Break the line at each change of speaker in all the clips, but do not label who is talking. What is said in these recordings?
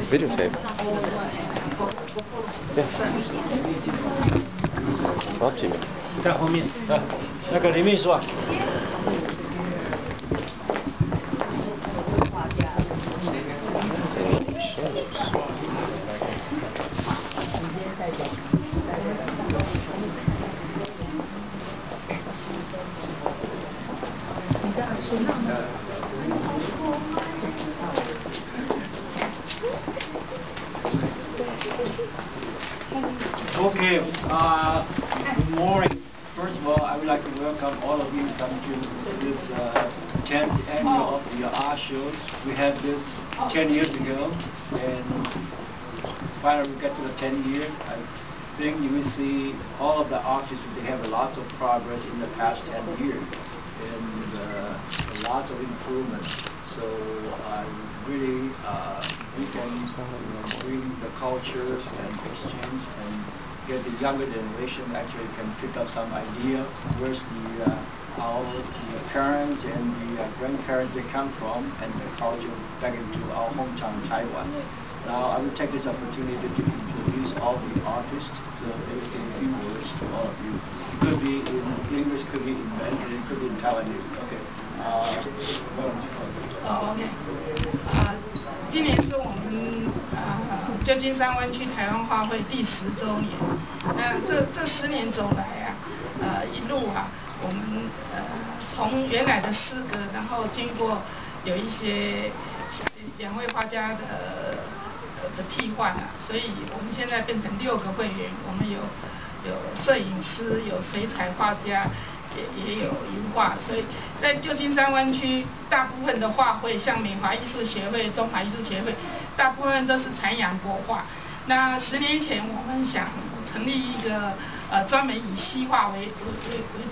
Videotape. Yeah. 好，几秒。
在后面啊，那个林秘书啊。Okay, good morning. First of all, I would like to welcome all of you to come to this 10th annual of the art show. We had this 10 years ago, and finally we get to the 10th year. I think you will see all of the artists, they have lots of progress in the past 10 years, and lots of improvement. So really, we can bring the culture and exchange and get the younger generation actually can pick up some idea where's our parents and the grandparents they come from and the culture back into our hometown Taiwan. Now I will take this opportunity to introduce all the artists. So they will say a few words to all of you. It could be in English, could be in Mandarin, it could be in Taiwanese. Okay.
OK， 今年是我们旧金山湾区台湾画会第10周年。这10年走来啊，一路啊，我们从原来的诗歌，然后经过有一些2位画家的替换啊，所以我们现在变成6个会员，我们有摄影师，有水彩画家。也有油画，所以在旧金山湾区，大部分的画会，像美华艺术协会、中华艺术协会，大部分都是阐扬国画。那10年前，我们想成立一个专门以西画为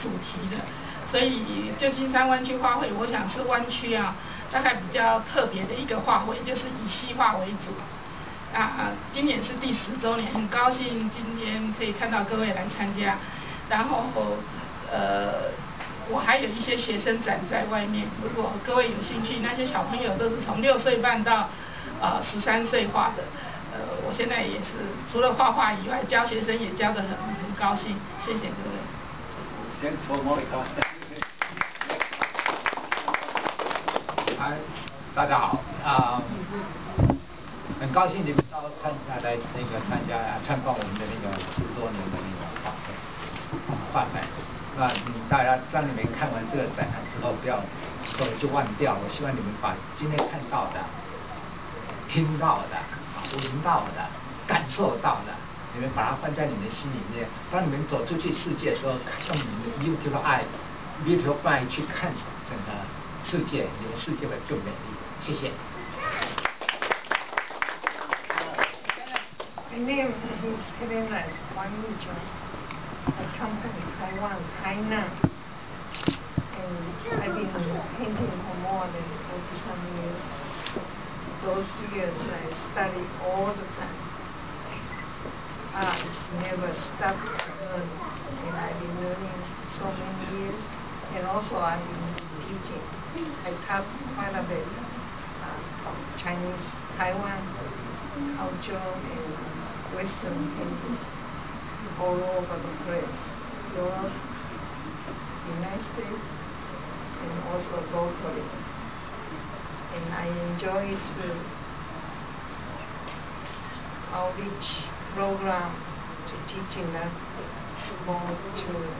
主题的，所以旧金山湾区画会，我想是湾区啊，大概比较特别的一个画会，就是以西画为主。今年是第10周年，很高兴今天可以看到各位来参加，然后。我还有一些学生展在外面，如果各位有兴趣，那些小朋友都是从6岁半到13岁画的。我现在也是除了画画以外，教学生也教得很高兴，谢谢各位。
Thanks for Monica.
大家好很高兴你们来参加参观我们的那个10周年的那个画展。大家让你们看完这个展览之后，不要走了就忘掉。我希望你们把今天看到的、听到的、闻到的、感受到的，你们把它放在你们心里面。当你们走出去世界的时候，用你们的 beautiful eye 去看整个世界，你们世界会更美丽。谢谢。
My name is Helen Rice, I come from Taiwan, Hainan, and I've been painting for more than 40-some years. Those years I study all the time. Art never stopped learning, and I've been learning so many years, and also I've been teaching. I taught quite a bit of Chinese, Taiwan culture and Western painting. All over the place, Europe, United States, and also locally. And I enjoyed the outreach program to teaching the small children.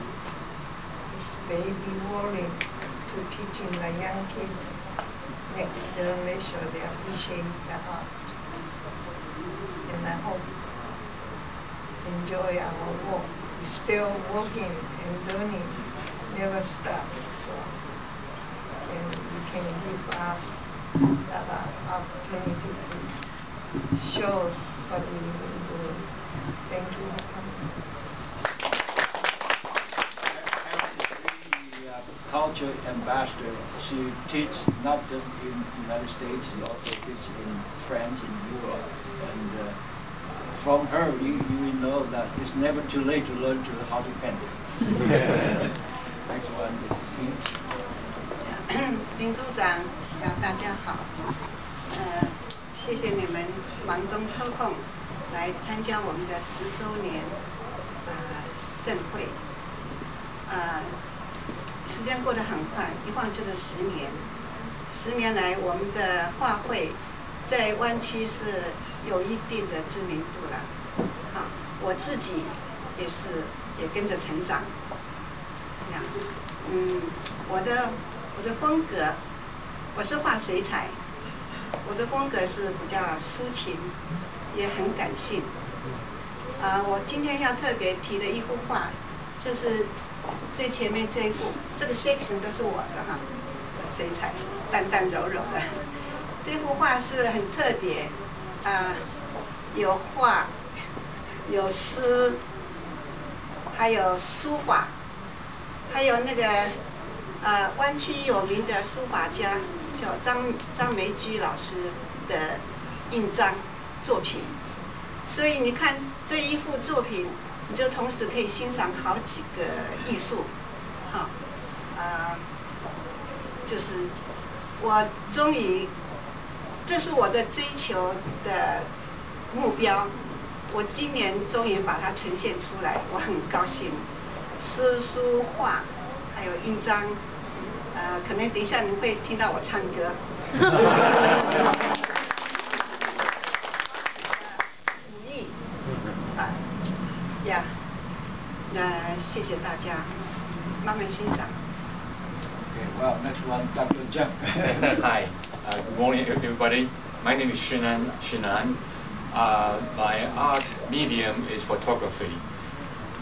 This baby warning to teaching the young kids, next generation, they appreciate the art. And I hope enjoy our work. We're still working and learning, never stop. So, and you can give us that opportunity to show us what we will do. Thank you for coming.
Culture ambassador. She teaches not just in the United States, she also teaches in France, in Europe, and from her, you will know that it's never too late to learn how to paint. Next one is
林组长，大家好。
谢谢你们忙中抽空来参加我们的10周年盛会。时间过得很快，一晃就是10年。10年来，我们的画会在湾区是有一定的知名度了。好，我自己也跟着成长。这样，我的风格，我是画水彩，我的风格是比较抒情，也很感性。我今天要特别提的一幅画，就是最前面这一幅，这个 section 都是我的哈，水彩淡淡柔柔的。这幅画是很特别，有画，有诗，还有书法，还有那个湾区有名的书法家叫张梅居老师的印章作品。所以你看这一幅作品，你就同时可以欣赏好几个艺术，好，就是我终于，这是我的追求的目标，我今年终于把它呈现出来，我很高兴。诗书画还有印章，可能等一下你会听到我唱歌。那谢谢大家，慢慢欣赏。
Okay, well, next one, Dr. Zhang.
Hi, good morning, everybody. My name is Shenan. My art medium is photography.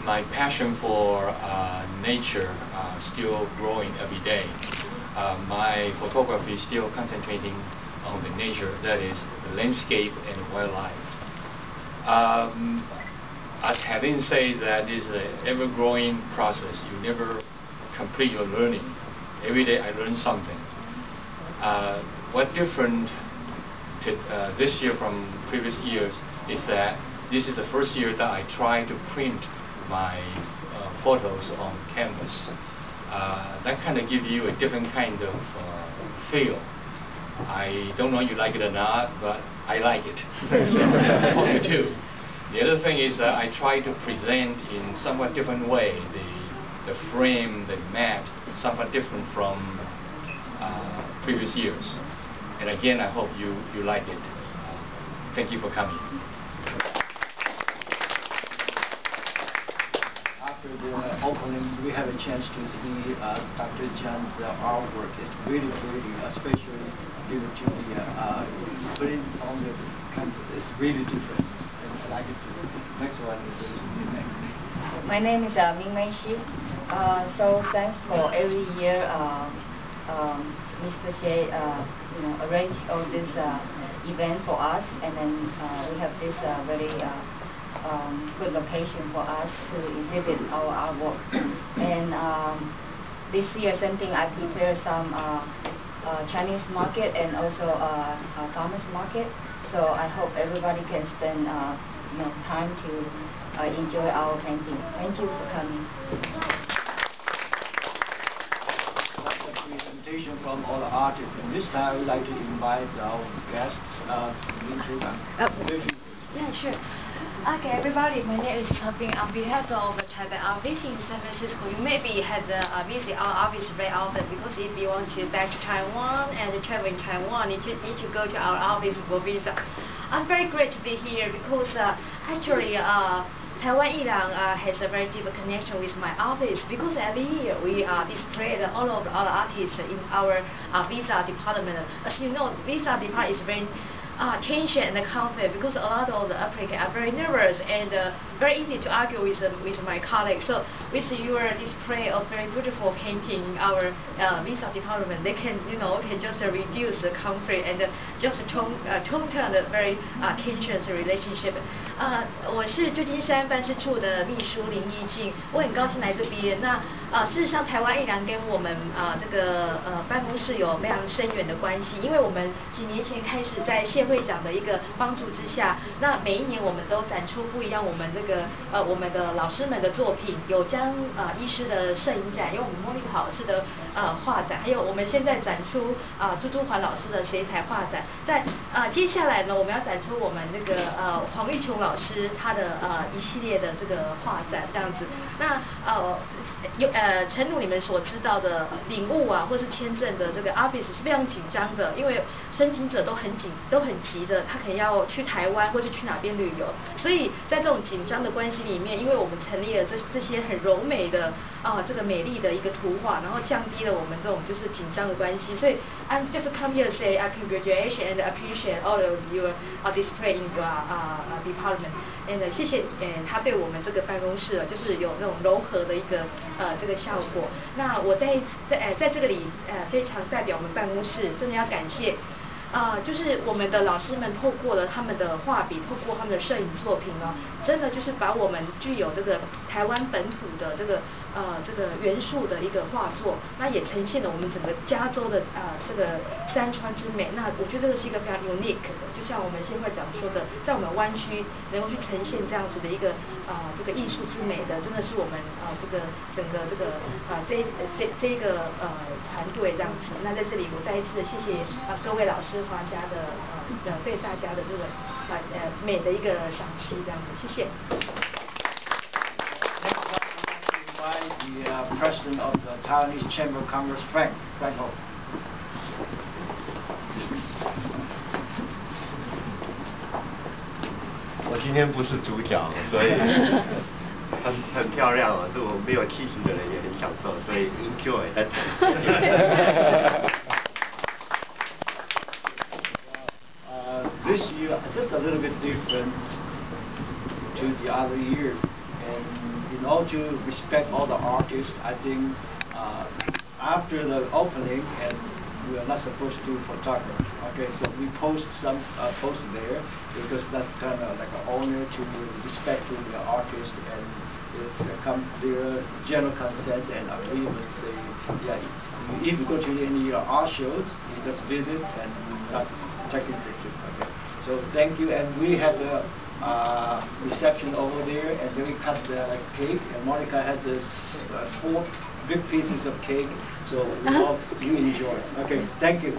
My passion for nature still growing every day. My photography is still concentrating on the nature, that is, the landscape and wildlife. As Helen says, that is an ever-growing process. You never complete your learning. Every day I learn something. What's different this year from previous years is that this is the first year that I try to print my photos on canvas. That kind of gives you a different kind of feel. I don't know if you like it or not, but I like it. So, I hope you too. The other thing is that I try to present in somewhat different way, the frame, the mat, somewhat different from previous years. And again, I hope you like it. Thank you for coming.
After the opening, we have a chance to see Dr. Zhang's artwork. It's really pretty, especially due to the putting on the canvas. It's really different. I like it too. Next one is Ming.
My name is Ming Hsu. So thanks for every year Mr. Hsieh arrange all this event for us, and then we have this very good location for us to exhibit our artwork. And this year, same thing, I prepared some Chinese market and also a farmers market. So I hope everybody can spend time to enjoy our painting. Thank you for coming.
That's a presentation from all the artists. And this time I would like to invite our guests, Ming Hsu.
Yeah, sure. Okay, everybody, my name is Ping. On behalf of Taipei office in San Francisco, you maybe had visit our office very often, because if you want to back to Taiwan and travel in Taiwan, you need to go to our office for visa. I'm very great to be here because actually Taiwan Yilang has a very deep connection with my office, because every year we display all of our artists in our visa department. As you know, visa department is very tension and conflict, because a lot of the applicants are very nervous and very easy to argue with my colleagues. So with your display of very beautiful painting in our visa department, they can can just reduce the conflict and just tone the very tensions relationship. 我是旧金山办事处的秘书林依静，我很高兴来这边。那事实上台湾艺廊跟我们这个办公室有非常深远的关系，因为我们几年前开始在现
协会奖的一个帮助之下，那每一年我们都展出不一样我们我们的老师们的作品，有江医师的摄影展，有我们莫妮卡老师的画展，还有我们现在展出朱珠环老师的水彩画展。在接下来呢，我们要展出我们黄玉琼老师他的一系列的这个画展这样子。那诚如你们所知道的，领悟或是签证的这个 office 是非常紧张的，因为申请者都很急的，他可能要去台湾或是去哪边旅游，所以在这种紧张的关系里面，因为我们成立了这些很柔美的这个美丽的一个图画，然后降低了我们这种就是紧张的关系，所以 I'm just come here to say I congratulate and appreciate all of your display in your department and 谢谢他对我们这个办公室就是有那种柔和的一个这个效果。那我在这个里非常代表我们办公室，真的要感谢。就是我们的老师们透过了他们的画笔，透过他们的摄影作品真的就是把我们具有这个台湾本土的这个元素的一个画作，那也呈现了我们整个加州的这个山川之美。那我觉得这个是一个非常 unique 的，就像我们协会长说的，在我们湾区能够去呈现这样子的一个这个艺术之美的，真的是我们这个整个这个这一个团队这样子。那在这里我再一次的谢谢各位老师画家的对大家的这个美的一个赏析这样子，谢谢。
The President of the Taiwanese Chamber of Commerce, Frank Ho.
我今天不是主角，所以很漂亮这我没有气质的人也很享受，所以 enjoy。This
year, just a little bit different to the other years, and in order to respect all the artists, I think after the opening, and we are not supposed to do photography. Okay, so we post some post there because that's kind of like an honor to respect to the artist, and it's their general consensus and agreement. Say, yeah, if you go to any art shows, you just visit and not taking pictures. Okay, so thank you, and we have the reception over there, and then we cut the cake, and Monica has 4 big pieces of cake, so we hope you enjoy it. Okay, thank you.